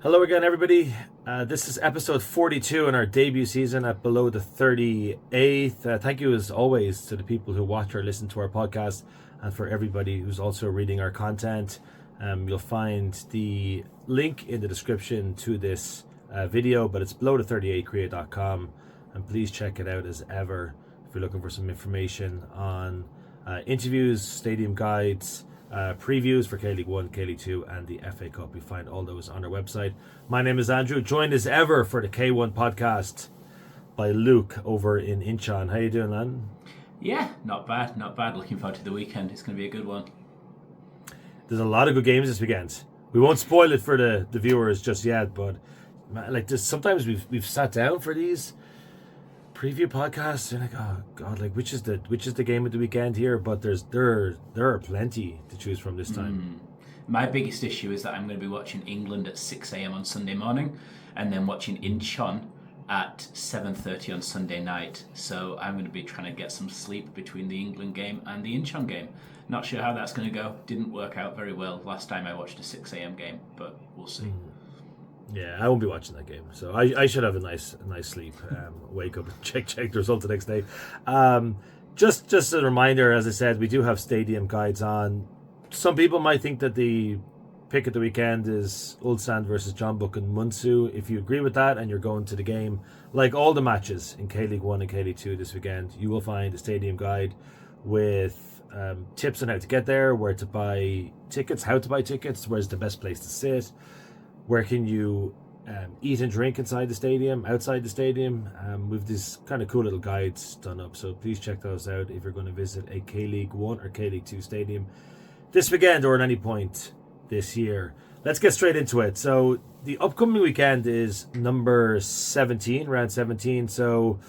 Hello again, everybody. This is episode 42 in our debut season at below the 38th. Thank you, as always, to the people who watch or listen to our podcast and for everybody who's also reading our content. You'll find the link in the description to this video, but it's below the 38create.com. And please check it out as ever if you're looking for some information on interviews, stadium guides, previews for K-League 1, K-League 2 and the FA Cup. You find all those on our website. My name is Andrew, joined as ever for the K1 podcast by Luke over in Incheon. How you doing, man? Yeah, not bad. Looking forward to the weekend. It's going to be a good one. There's a lot of good games this weekend. We won't spoil it for the viewers just yet, but sometimes we've sat down for these preview podcasts and oh god, which is the game of the weekend here, but there are plenty to choose from this time. My biggest issue is that I'm going to be watching England at 6 a.m. on Sunday morning and then watching Incheon at 7:30 on Sunday night, so I'm going to be trying to get some sleep between the England game and the Incheon game. Not sure how that's going to go. Didn't work out very well last time I watched a 6 a.m. game, but we'll see. Yeah, I won't be watching that game, so I should have a nice sleep. Wake up and check the result the next day. Just a reminder, as I said, we do have stadium guides on. Some people might think that the pick of the weekend is Ulsan versus Jeonbuk and Munsu. If you agree with that and you're going to the game, like all the matches in K-League 1 and K-League 2 this weekend, you will find a stadium guide with tips on how to get there, where to buy tickets, how to buy tickets, where's the best place to sit, where can you eat and drink inside the stadium, outside the stadium. We've these kind of cool little guides done up, so please check those out if you're going to visit a K-League 1 or K-League 2 stadium this weekend or at any point this year. Let's get straight into it. So the upcoming weekend is number 17, round 17. So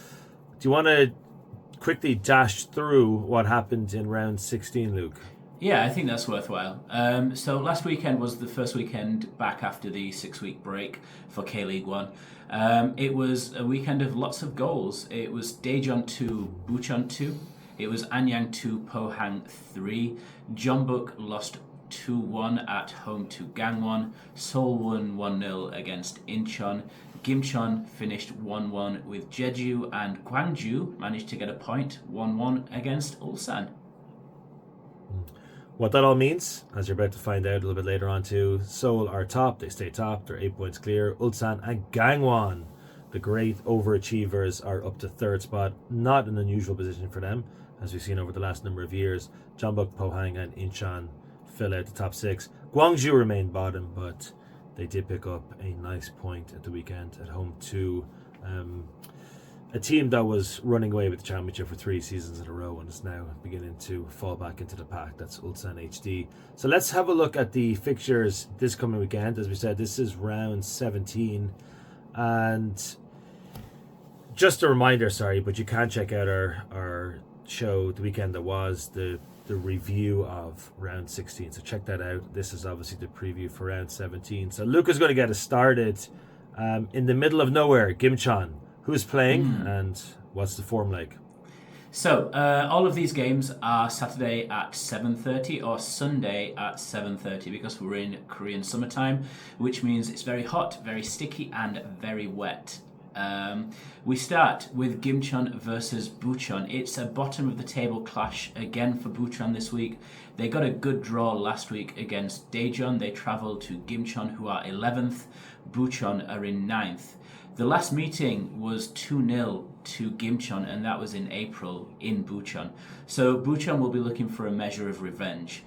do you want to quickly dash through what happened in round 16, Luke? Yeah, I think that's worthwhile. So last weekend was the first weekend back after the 6-week break for K-League 1. It was a weekend of lots of goals. It was Daejeon 2, Bucheon 2. It was Anyang 2, Pohang 3. Jeonbuk lost 2-1 at home to Gangwon. Seoul won 1-0 against Incheon. Gimcheon finished 1-1 with Jeju, and Gwangju managed to get a point, 1-1 against Ulsan. What that all means, as you're about to find out a little bit later on too, Seoul are top, they stay top, they're 8 points clear. Ulsan and Gangwon, the great overachievers, are up to third spot. Not an unusual position for them, as we've seen over the last number of years. Jeonbuk, Pohang and Incheon fill out the top 6. Gwangju remain bottom, but they did pick up a nice point at the weekend at home to a team that was running away with the championship for 3 seasons in a row and is now beginning to fall back into the pack. That's Ulsan HD. So let's have a look at the fixtures this coming weekend. As we said, this is round 17. And just a reminder, but you can check out our show the weekend that was, the review of round 16. So check that out. This is obviously the preview for round 17. So Luke is going to get us started in the middle of nowhere, Gimcheon. Who's playing and what's the form like? So, all of these games are Saturday at 7:30 or Sunday at 7:30 because we're in Korean summertime, which means it's very hot, very sticky and very wet. We start with Gimcheon versus Bucheon. It's a bottom of the table clash again for Bucheon this week. They got a good draw last week against Daejeon. They travelled to Gimcheon, who are 11th. Bucheon are in 9th. The last meeting was 2-0 to Gimcheon, and that was in April in Bucheon. So Bucheon will be looking for a measure of revenge.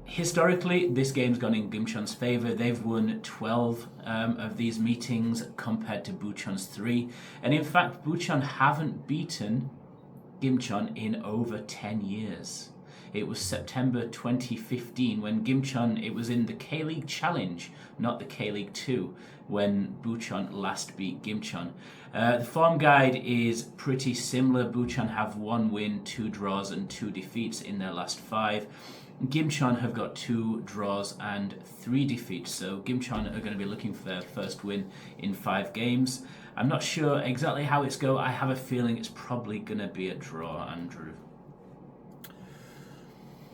Historically, this game's gone in Gimcheon's favour. They've won 12 of these meetings compared to Bucheon's 3. And in fact, Bucheon haven't beaten Gimcheon in over 10 years. It was September 2015 when Gimcheon, it was in the K-League Challenge, not the K-League 2, when Bucheon last beat Gimcheon. The form guide is pretty similar. Bucheon have 1 win, 2 draws and 2 defeats in their last 5. Gimcheon have got 2 draws and 3 defeats, so Gimcheon are going to be looking for their first win in 5 games. I'm not sure exactly how it's going. I have a feeling it's probably going to be a draw, Andrew.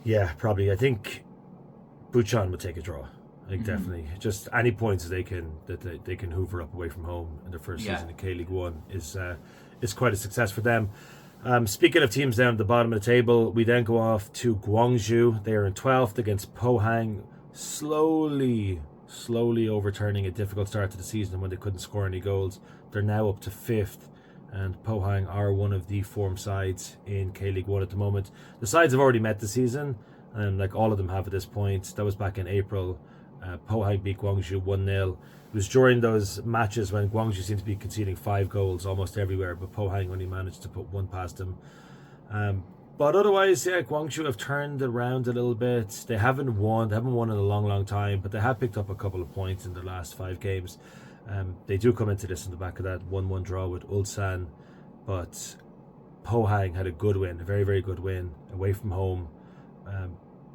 Yeah, probably. I think Bucheon would take a draw. I think definitely just any points they can hoover up away from home in their first season in K-League 1 is quite a success for them. Speaking of teams down at the bottom of the table, we then go off to Gwangju. They are in 12th against Pohang, slowly overturning a difficult start to the season when they couldn't score any goals. They're now up to 5th, and Pohang are one of the form sides in K-League 1 at the moment. The sides have already met the season, and like all of them have at this point. That was back in April. Pohang beat Gwangju 1-0. It was during those matches when Gwangju seemed to be conceding 5 goals almost everywhere, but Pohang only managed to put one past them. But otherwise, Gwangju have turned around a little bit. They haven't won in a long time, but they have picked up a couple of points in their last 5 games. They do come into this in the back of that 1-1 draw with Ulsan, but Pohang had a good win, a very, very good win away from home.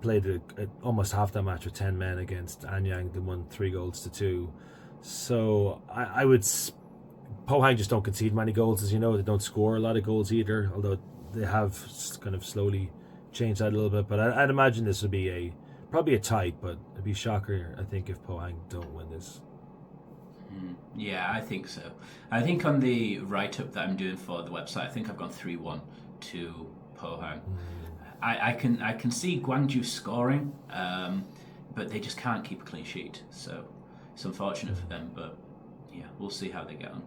Played almost half that match with 10 men against Anyang. They won 3-2. So I would... Pohang just don't concede many goals, as you know. They don't score a lot of goals either, although they have kind of slowly changed that a little bit. But I'd imagine this would be probably a tight, but it'd be a shocker, I think, if Pohang don't win this. Yeah, I think so. I think on the write-up that I'm doing for the website, I think I've gone 3-1 to Pohang. I can see Gwangju scoring, but they just can't keep a clean sheet. So it's unfortunate for them, but yeah, we'll see how they get on.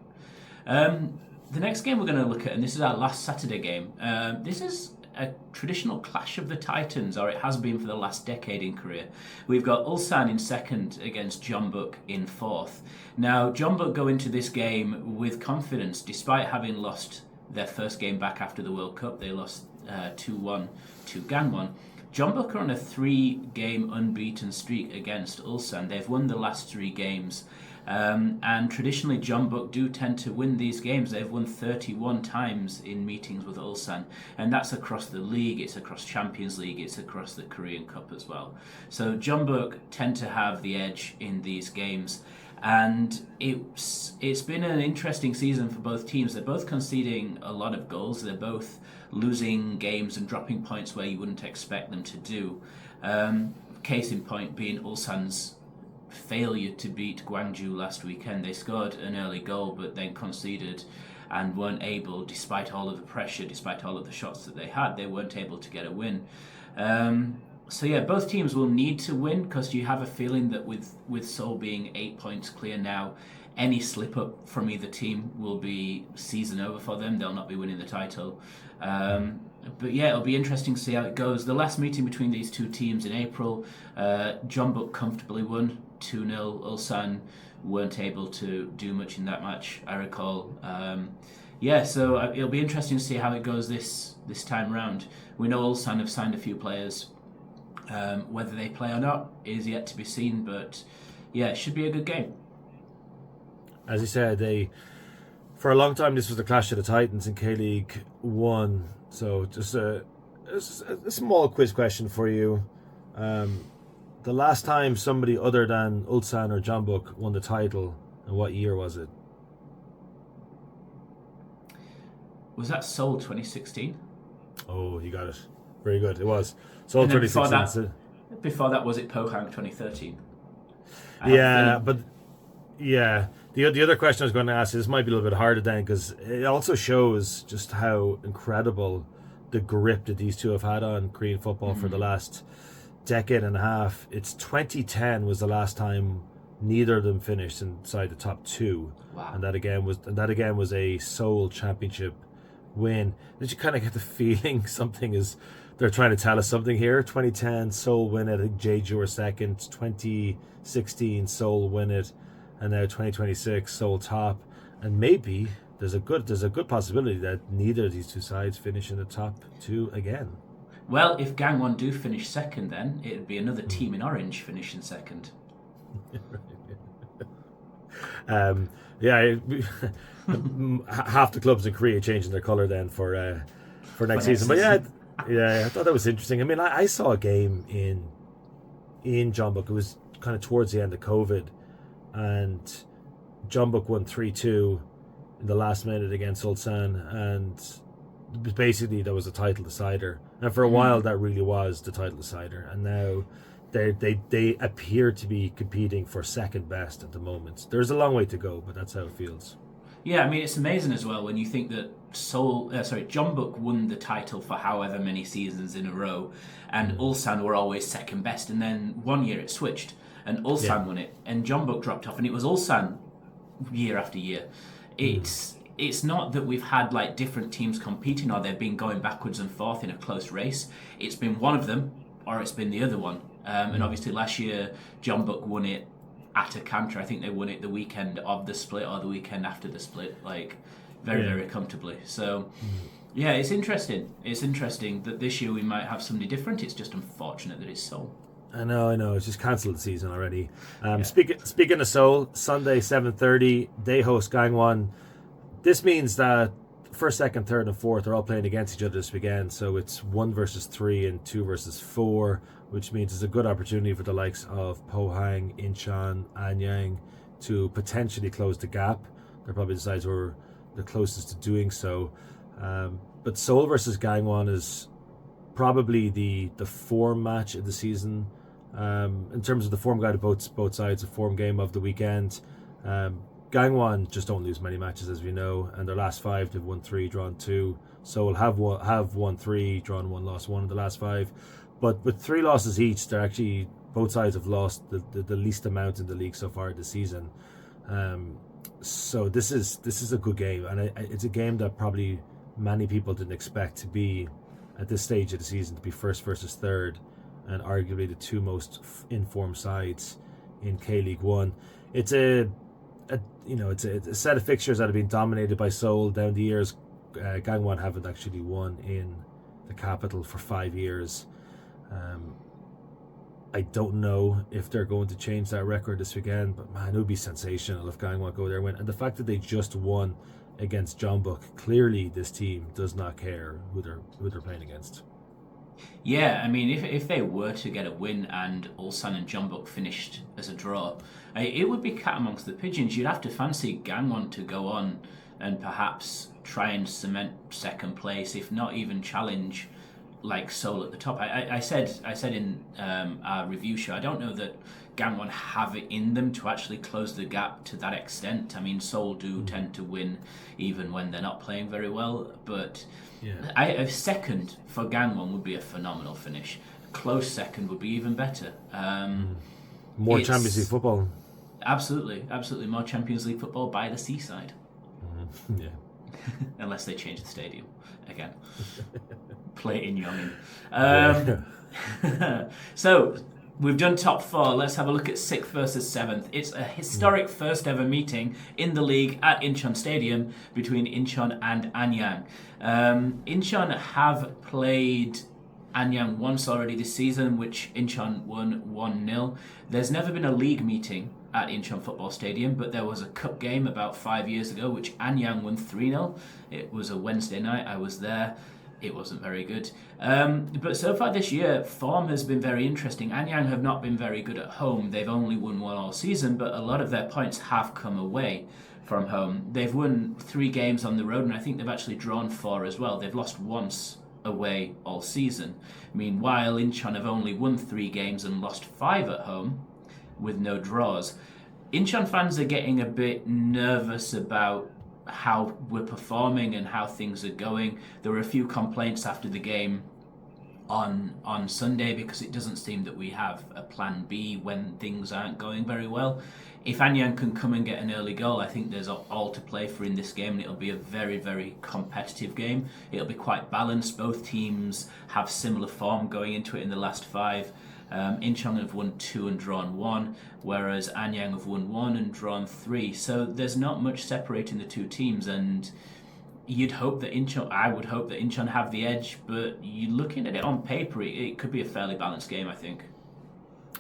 The next game we're going to look at, and this is our last Saturday game, this is a traditional clash of the Titans, or it has been for the last decade in Korea. We've got Ulsan in 2nd against Jeonbuk in 4th. Now, Jeonbuk go into this game with confidence, despite having lost their first game back after the World Cup. They lost 2-1 to Gangwon. Jeonbuk are on a 3-game unbeaten streak against Ulsan. They've won the last 3 games. And traditionally, Jeonbuk do tend to win these games. They've won 31 times in meetings with Ulsan, and that's across the league, it's across Champions League, it's across the Korean Cup as well. So Jeonbuk tend to have the edge in these games, and it's been an interesting season for both teams. They're both conceding a lot of goals. They're both losing games and dropping points where you wouldn't expect them to do. Case in point being Ulsan's failure to beat Gwangju last weekend. They scored an early goal but then conceded and weren't able, despite all of the pressure, despite all of the shots that they had, they weren't able to get a win. So yeah, both teams will need to win, because you have a feeling that with Seoul being 8 points clear now, any slip up from either team will be season over for them. They'll not be winning the title. But yeah, it'll be interesting to see how it goes. The last meeting between these two teams in April, Jeonbuk comfortably won 2-0. Ulsan weren't able to do much in that match, I recall. So it'll be interesting to see how it goes this time round. We know Ulsan have signed a few players. Whether they play or not is yet to be seen, but yeah, it should be a good game. As you said, for a long time this was the clash of the Titans in K-League 1. So just a small quiz question for you. The last time somebody other than Ulsan or Jeonbuk won the title, and what year was it? Was that Seoul 2016? Oh, you got it. Very good. It was Seoul 2016. Before that, was it Pohang 2013? The other question I was going to ask, this might be a little bit harder then, because it also shows just how incredible the grip that these two have had on Korean football for the last decade and a half. It's 2010 was the last time neither of them finished inside the top 2. Wow. And that again was a Seoul championship win. Did you kind of get the feeling they're trying to tell us something here? 2010 Seoul win it, I think Jeju were second. 2016 Seoul win it, and now 2026 Seoul top. And maybe there's a good possibility that neither of these two sides finish in the top 2 again. Well, if Gangwon do finish second, then it'd be another team in orange finishing second. Half the clubs in Korea changing their colour then for next season. But I thought that was interesting. I mean, I saw a game in Jeonbuk. It was kind of towards the end of COVID, and Jeonbuk won 3-2 in the last minute against Ulsan, and basically that was a title decider. And for a while that really was the title decider, and now they appear to be competing for second best at the moment. There's a long way to go, but that's how it feels. Yeah, I mean, it's amazing as well when you think that Jeonbuk won the title for however many seasons in a row, and Ulsan were always second best, and then one year it switched, and Ulsan won it, and Jeonbuk dropped off, and it was Ulsan year after year. It's not that we've had like different teams competing or they've been going backwards and forth in a close race. It's been one of them or it's been the other one. And obviously last year Jeonbuk won it at a canter. I think they won it the weekend of the split or the weekend after the split, like very comfortably. So yeah, it's interesting. It's interesting that this year we might have somebody different. It's just unfortunate that it's Seoul. I know. It's just cancelled the season already. Speaking of Seoul, Sunday 7:30, they host Gangwon. This means that first, second, third, and fourth are all playing against each other this weekend. So it's 1 versus 3 and 2 versus 4, which means it's a good opportunity for the likes of Pohang, Incheon, Anyang to potentially close the gap. They're probably the sides who are the closest to doing so. But Seoul versus Gangwon is probably the form match of the season. In terms of the form guide of both sides, a form game of the weekend. Gangwon just don't lose many matches, as we know, and their last 5 they've won 3, drawn 2. Seoul have won 3, drawn 1, lost 1 in the last 5. But with 3 losses each, they're actually both sides have lost the least amount in the league so far this season. So this is a good game, and it's a game that probably many people didn't expect to be at this stage of the season, to be first versus third, and arguably the two most informed sides in K-League 1. It's a set of fixtures that have been dominated by Seoul down the years. Gangwon haven't actually won in the capital for 5 years. I don't know if they're going to change that record this weekend, but man, it would be sensational if Gangwon go there and win. And the fact that they just won against Jeonbuk, clearly this team does not care who they're playing against. Yeah, I mean, if they were to get a win and Ulsan and Jeonbuk finished as a draw, it would be cat amongst the pigeons. You'd have to fancy Gangwon to go on and perhaps try and cement second place, if not even challenge like Seoul at the top. I said in our review show, I don't know that Gangwon have it in them to actually close the gap to that extent. I mean, Seoul do tend to win even when they're not playing very well, but a second for Gangwon would be a phenomenal finish. A close second would be even better. More Champions League football. Absolutely. More Champions League football by the seaside. Yeah. Unless they change the stadium again. Play it in Yongin. So we've done top 4. Let's have a look at 6th versus 7th. It's a historic first ever meeting in the league at Incheon Stadium between Incheon and Anyang. Incheon have played Anyang once already this season, which Incheon won 1-0. There's never been a league meeting at Incheon Football Stadium, but there was a cup game about 5 years ago, which Anyang won 3-0. It was a Wednesday night. I was there. It wasn't very good. But so far this year, form has been very interesting. Anyang have not been very good at home. They've only won 1 all season, but a lot of their points have come away from home. They've won 3 games on the road, and I think they've actually drawn 4 as well. They've lost once away all season. Meanwhile, Incheon have only won 3 games and lost 5 at home with no draws. Incheon fans are getting a bit nervous about how we're performing and how things are going. There were a few complaints after the game on Sunday because it doesn't seem that we have a plan B when things aren't going very well. If Anyang can come and get an early goal, I think there's all to play for in this game, and it'll be a very, very competitive game. It'll be quite balanced. Both teams have similar form going into it in the last 5. Incheon have won 2 and drawn 1, whereas Anyang have won 1 and drawn 3. So there's not much separating the two teams, and I would hope that Incheon have the edge, but you're looking at it on paper, it could be a fairly balanced game, I think.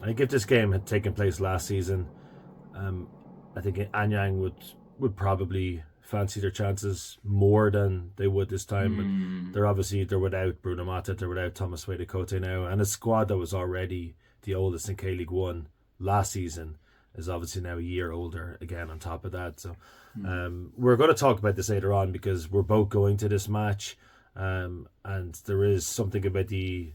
I think if this game had taken place last season, I think Anyang would probably fancy their chances more than they would this time. But they're without Bruno Mata, they're without Thomas Wedekote now, and a squad that was already the oldest in K-League 1 last season is obviously now a year older again on top of that. So we're going to talk about this later on because we're both going to this match. And there is something about the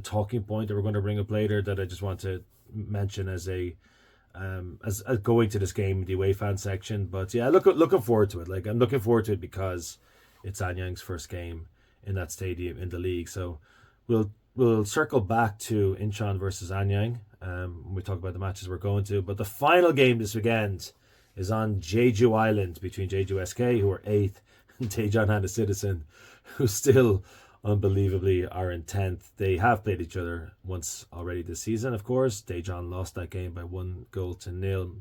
talking point that we're going to bring up later that I just want to mention as as going to this game, the away fan section. But yeah, looking forward to it. Like, I'm looking forward to it because it's Anyang's first game in that stadium in the league. So we'll circle back to Incheon versus Anyang when we talk about the matches we're going to. But the final game this weekend is on Jeju Island between Jeju SK, who are 8th, and Daejeon Han Citizen, who still unbelievably are in 10th. They have played each other once already this season, of course. Daejeon lost that game by 1-0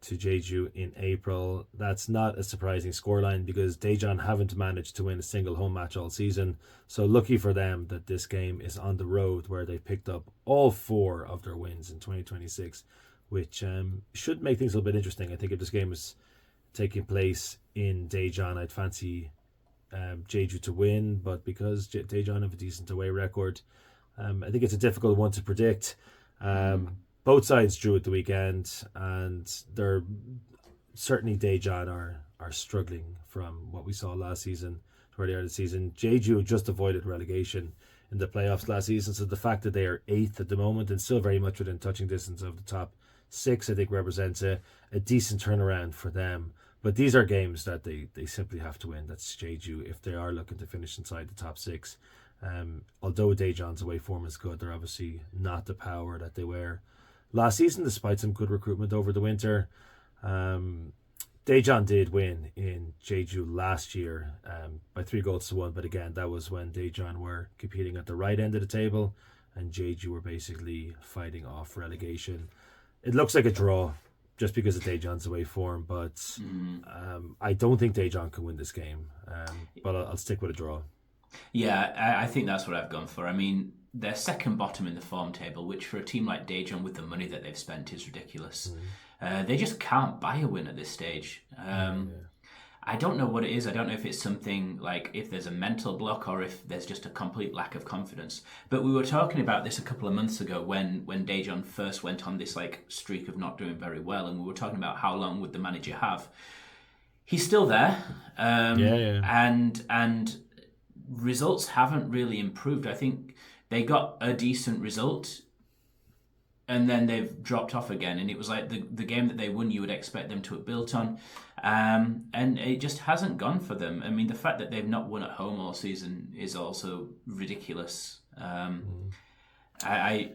to Jeju in April. That's not a surprising scoreline because Daejeon haven't managed to win a single home match all season. So lucky for them that this game is on the road, where they've picked up all 4 of their wins in 2026, which should make things a little bit interesting. I think if this game is taking place in Daejeon, I'd fancy Jeju to win, but because Daejeon have a decent away record, I think it's a difficult one to predict. Both sides drew at the weekend, and they're certainly Daejeon are struggling from what we saw last season, earlier in the season. Jeju just avoided relegation in the playoffs last season, so the fact that they are 8th at the moment and still very much within touching distance of the top 6, I think represents a decent turnaround for them. But these are games that they simply have to win. That's Jeju if they are looking to finish inside the top 6. Although Daejeon's away form is good, they're obviously not the power that they were last season, despite some good recruitment over the winter. Daejeon did win in Jeju last year by 3-1, but again, that was when Daejeon were competing at the right end of the table and Jeju were basically fighting off relegation. It looks like a draw just because of Daejeon's away form, but I don't think Daejeon can win this game. But I'll stick with a draw. Yeah, I think that's what I've gone for. I mean, they're second bottom in the form table, which for a team like Daejeon with the money that they've spent is ridiculous. They just can't buy a win at this stage. I don't know what it is. I don't know if it's something like if there's a mental block or if there's just a complete lack of confidence. But we were talking about this a couple of months ago when Daejeon first went on this like streak of not doing very well, and we were talking about how long would the manager have. He's still there, and results haven't really improved. I think they got a decent result and then they've dropped off again. And it was like the game that they won, you would expect them to have built on. And it just hasn't gone for them. I mean, the fact that they've not won at home all season is also ridiculous. I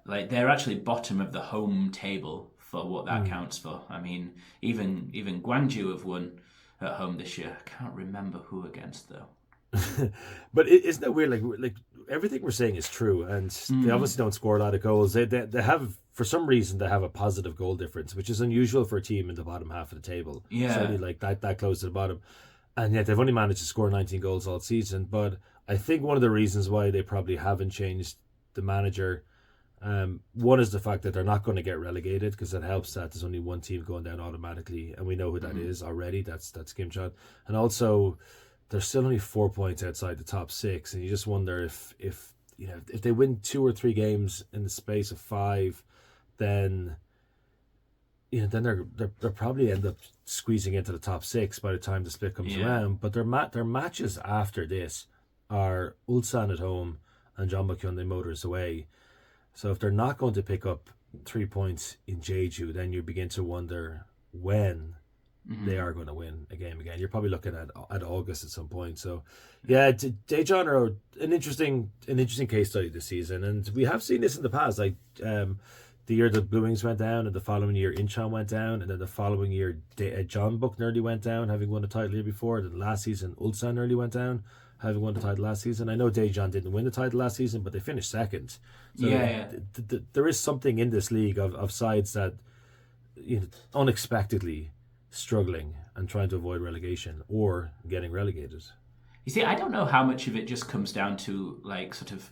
like they're actually bottom of the home table for what that counts for. I mean, even Gwangju have won at home this year. I can't remember who against though. But isn't it weird? Like everything we're saying is true, and they obviously don't score a lot of goals. They have, for some reason, they have a positive goal difference, which is unusual for a team in the bottom half of the table. Yeah, certainly like that close to the bottom, and yet they've only managed to score 19 goals all season. But I think one of the reasons why they probably haven't changed the manager, one is the fact that they're not going to get relegated, because it helps that there's only one team going down automatically, and we know who that is already. That's Kimcheon, and also they're still only 4 points outside the top 6, and you just wonder if they win 2 or 3 games in the space of 5, then they'll probably end up squeezing into the top 6 by the time the split comes around. But their matches after this are Ulsan at home and Jeonbuk Hyundai Motors away. So if they're not going to pick up 3 points in Jeju, then you begin to wonder when they are going to win a game again. You're probably looking at August at some point. So yeah, Daejeon are an interesting case study this season, and we have seen this in the past. Like the year the Blue Wings went down, and the following year Incheon went down, and then the following year Jeonbuk nearly went down, having won the title the year before. And last season Ulsan nearly went down, having won the title last season. I know Daejeon didn't win the title last season, but they finished second. So there is something in this league of sides that unexpectedly struggling and trying to avoid relegation or getting relegated. You see, I don't know how much of it just comes down to like sort of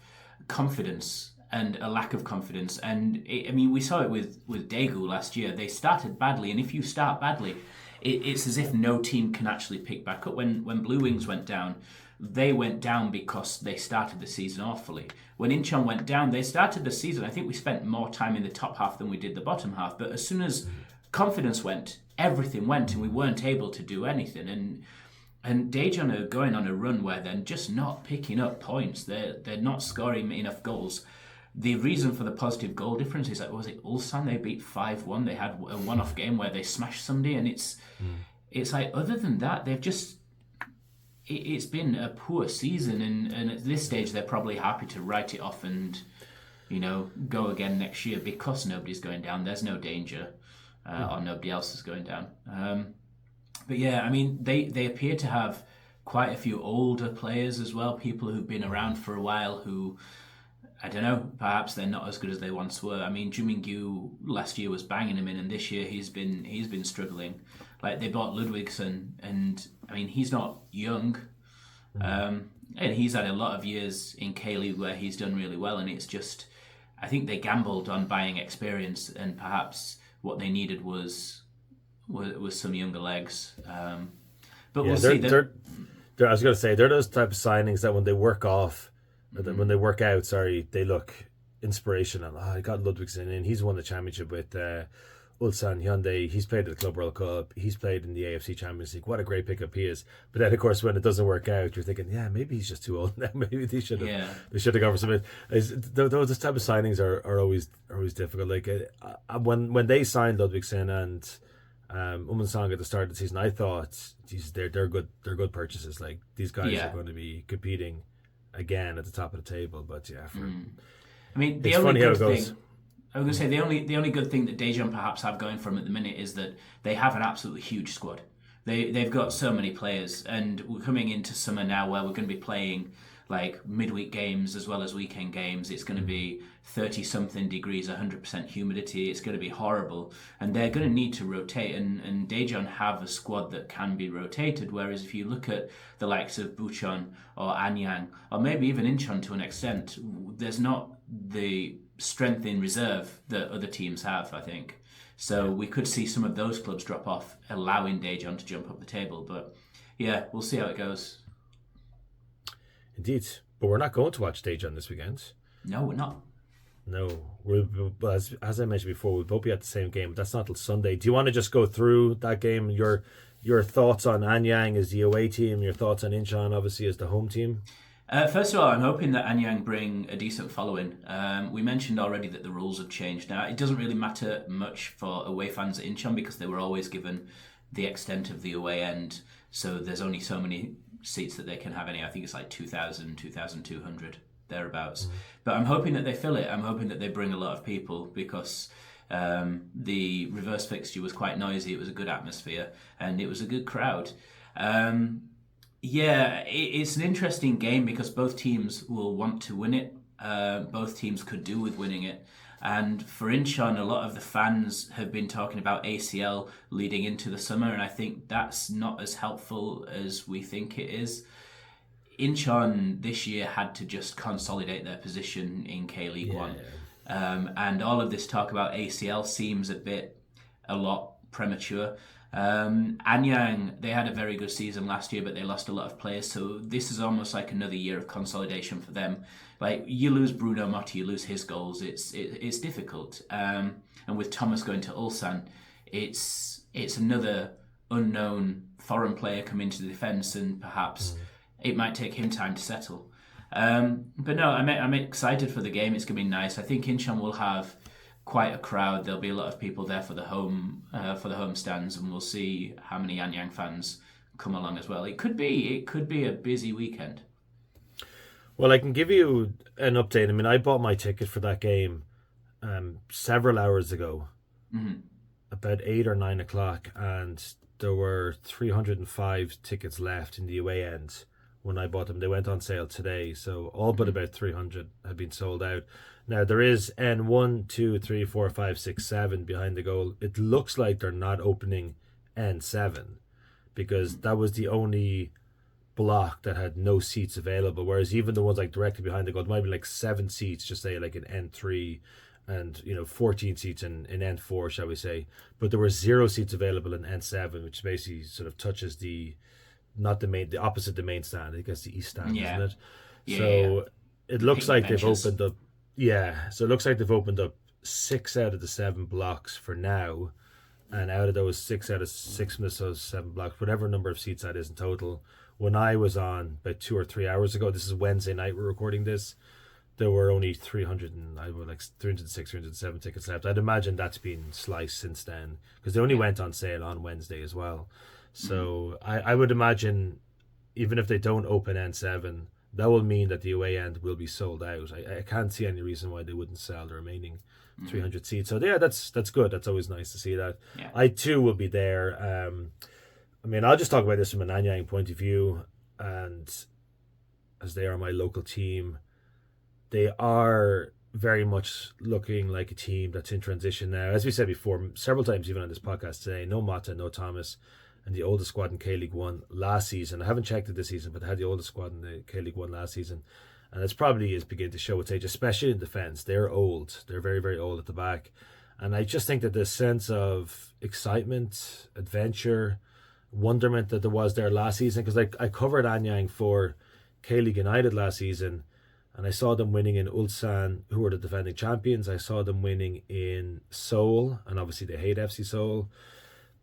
confidence and a lack of confidence. And I mean, we saw it with Daegu last year. They started badly, and if you start badly, it's as if no team can actually pick back up. When Blue Wings went down, they went down because they started the season awfully. When Incheon went down, they started the season, I think we spent more time in the top half than we did the bottom half. But as soon as confidence went, everything went, and we weren't able to do anything. And And Daejeon are going on a run where they're just not picking up points. They're not scoring enough goals. The reason for the positive goal difference is that, was it Ulsan they beat 5-1? They had a one-off game where they smashed somebody, and it's like, other than that, they've just it's been a poor season, and at this stage they're probably happy to write it off and go again next year because nobody's going down. There's no danger, or nobody else is going down. But yeah, I mean, they appear to have quite a few older players as well, people who've been around for a while who, I don't know, perhaps they're not as good as they once were. I mean, Jumingyu last year was banging him in, and this year he's been struggling. Like, they bought Ludwigsen, and I mean, he's not young, and he's had a lot of years in K-League where he's done really well, and it's just, I think they gambled on buying experience, and perhaps what they needed was some younger legs. But we'll see. I was going to say, they're those type of signings that when they work off, when they work out, they look inspirational. I got Ludwigsen in. He's won the championship with Ulsan Hyundai. He's played at the Club World Cup. He's played in the AFC Champions League. What a great pickup he is. But then, of course, when it doesn't work out, you're thinking, yeah, maybe he's just too old now. Maybe they should have gone for something. Those type of signings are always difficult. Like when they signed Ludwigsen and Song at the start of the season, I thought, geez, they're good purchases. Like, these guys are going to be competing again at the top of the table. But yeah, I mean, the only good thing I was going to say, the only good thing that Daejeon perhaps have going for them at the minute is that they have an absolutely huge squad. They've got so many players, and we're coming into summer now where we're going to be playing like midweek games as well as weekend games. It's going to be 30-something degrees, 100% humidity. It's going to be horrible, and they're going to need to rotate. And Daejeon have a squad that can be rotated. Whereas if you look at the likes of Bucheon or Anyang, or maybe even Incheon to an extent, there's not the strength in reserve that other teams have, I think. So we could see some of those clubs drop off, allowing Daejeon to jump up the table. But yeah, we'll see how it goes. Indeed. But we're not going to watch Daejeon this weekend. No, we're not. No. As I mentioned before, we'll both be at the same game, but that's not till Sunday. Do you want to just go through that game? Your thoughts on Anyang as the away team, your thoughts on Incheon, obviously, as the home team? First of all, I'm hoping that Anyang bring a decent following. We mentioned already that the rules have changed. Now, it doesn't really matter much for away fans at Incheon because they were always given the extent of the away end. So there's only so many seats that they can have any. I think it's like 2,000, 2,200, thereabouts. But I'm hoping that they fill it. I'm hoping that they bring a lot of people because the reverse fixture was quite noisy. It was a good atmosphere and it was a good crowd. Yeah, it's an interesting game because both teams will want to win it. Both teams could do with winning it. And for Incheon, a lot of the fans have been talking about ACL leading into the summer, and I think that's not as helpful as we think it is. Incheon this year had to just consolidate their position in K-League One. And all of this talk about ACL seems a lot premature. Anyang, they had a very good season last year, but they lost a lot of players, so this is almost like another year of consolidation for them. Like, you lose Bruno Motti, you lose his goals, it's difficult. And with Thomas going to Ulsan, it's another unknown foreign player coming to the defence, and perhaps it might take him time to settle. But no, I'm excited for the game. It's going to be nice. I think Incheon will have quite a crowd. There'll be a lot of people there for the home stands, and we'll see how many Anyang fans come along as well. It could be a busy weekend. Well, I can give you an update. I mean, I bought my ticket for that game several hours ago, about 8 or 9 o'clock, and there were 305 tickets left in the away end when I bought them. They went on sale today, so all but about 300 have been sold out. Now, there is N1, 2, 3, 4, 5, 6, 7 behind the goal. It looks like they're not opening N7 because that was the only block that had no seats available, whereas even the ones like directly behind the goal, there might be like 7 seats, just say like in N3 and 14 seats in N4, shall we say, but there were 0 seats available in N7, which basically sort of touches the opposite the main stand, I guess the east stand, isn't it? So it looks like they've opened up. Yeah, so it looks like they've opened up 6 out of the 7 blocks for now. And out of those 6 out of 6 from those 7 blocks, whatever number of seats that is in total, when I was on about 2 or 3 hours ago, this is Wednesday night we're recording this, there were only 306, 307 tickets left. I'd imagine that's been sliced since then, because they only went on sale on Wednesday as well. So I would imagine, even if they don't open N7, that will mean that the away end will be sold out. I can't see any reason why they wouldn't sell the remaining 300 seats. So yeah, that's good. That's always nice to see that. Yeah. I too will be there. I mean, I'll just talk about this from an Anyang point of view, and as they are my local team, they are very much looking like a team that's in transition now. As we said before, several times even on this podcast today, no Mata, no Thomas, and the oldest squad in K-League 1 last season. I haven't checked it this season, but they had the oldest squad in the K-League 1 last season. And it's probably is beginning to show its age, especially in defence. They're old. They're very, very old at the back. And I just think that the sense of excitement, adventure, wonderment that there was there last season, because I covered Anyang for K-League United last season, and I saw them winning in Ulsan, who were the defending champions. I saw them winning in Seoul, and obviously they hate FC Seoul.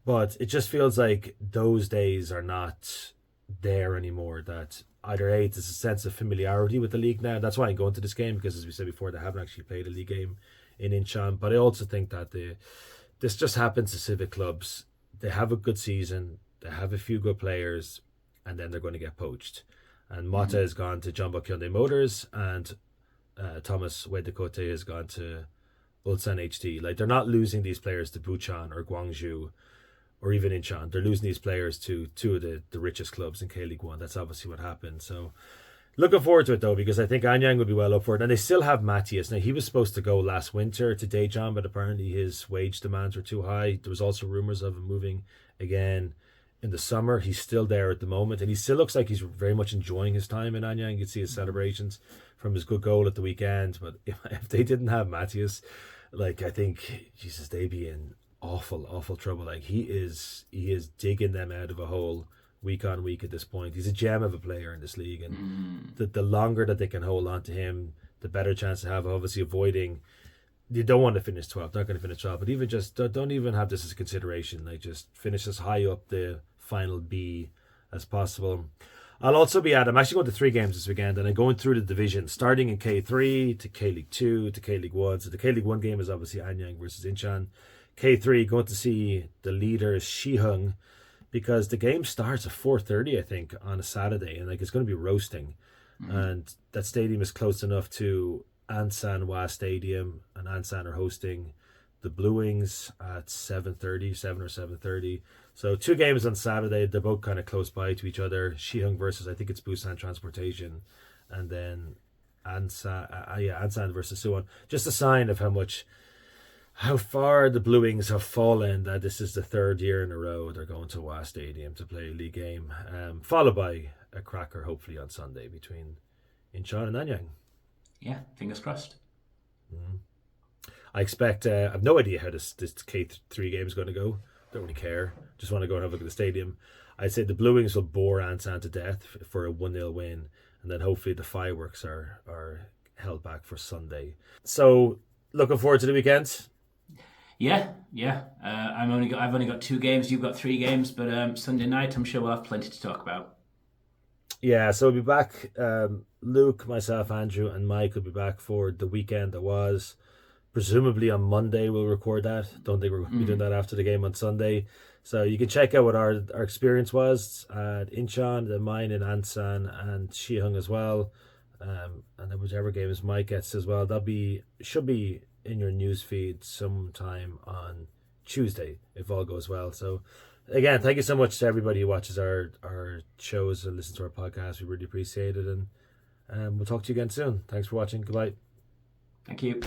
But it just feels like those days are not there anymore, that either A, there's a sense of familiarity with the league now. That's why I'm going to this game, because as we said before, they haven't actually played a league game in Incheon. But I also think that this just happens to Civic clubs. They have a good season, they have a few good players, and then they're going to get poached. And Mata has gone to Jeonbuk Hyundai Motors, and Thomas Wedekote has gone to Ulsan HT. Like, they're not losing these players to Bucheon or Gwangju or even Incheon. They're losing these players to two of the richest clubs in K-League 1. That's obviously what happened. So looking forward to it, though, because I think Anyang will be well up for it. And they still have Matthias. Now, he was supposed to go last winter to Daejeon, but apparently his wage demands were too high. There was also rumours of him moving again in the summer. He's still there at the moment, and he still looks like he's very much enjoying his time in Anyang. You can see his celebrations from his good goal at the weekend. But if they didn't have Matthias, like, I think, Jesus, they'd be in awful trouble. Like, he is digging them out of a hole week on week at this point. He's a gem of a player in this league, and the longer that they can hold on to him, the better chance to have, obviously, avoiding. You don't want to finish 12th, not going to finish 12th, but even just don't even have this as a consideration. Like, just finish as high up the final B as possible. I'm actually going to 3 games this weekend, and I'm going through the division, starting in K3 to K-League 2 to K-League 1. So the K-League 1 game is obviously Anyang versus Incheon. K3, going to see the leader Shihung, because the game starts at 4:30, I think, on a Saturday, and like, it's going to be roasting. And that stadium is close enough to Ansan Hwa Stadium, and Ansan are hosting the Blue Wings at 7:30, 7 or 7:30. So 2 games on Saturday. They're both kind of close by to each other. Shihung versus, I think it's Busan Transportation, and then Ansan versus Suwon. Just a sign of how far the Blue Wings have fallen, that this is the 3rd year in a row they're going to Hwa Stadium to play a league game, followed by a cracker hopefully on Sunday between Incheon and Anyang. Yeah, fingers crossed. I expect, I have no idea how this K3 game is going to go. Don't really care. Just want to go and have a look at the stadium. I'd say the Blue Wings will bore Ansan to death for a 1-0 win, and then hopefully the fireworks are held back for Sunday. So looking forward to the weekend. Yeah. I've only got 2 games. You've got 3 games, but Sunday night I'm sure we'll have plenty to talk about. Yeah, so we'll be back. Luke, myself, Andrew, and Mike will be back for the weekend that was. Presumably on Monday we'll record that. Don't think we're going to be doing that after the game on Sunday. So you can check out what our experience was at Incheon, then mine in Ansan and Shihung as well. And then whichever games Mike gets as well, should be in your news feed sometime on Tuesday if all goes well. So again, thank you so much to everybody who watches our shows and listens to our podcast. We really appreciate it, and we'll talk to you again soon. Thanks for watching. Goodbye. Thank you.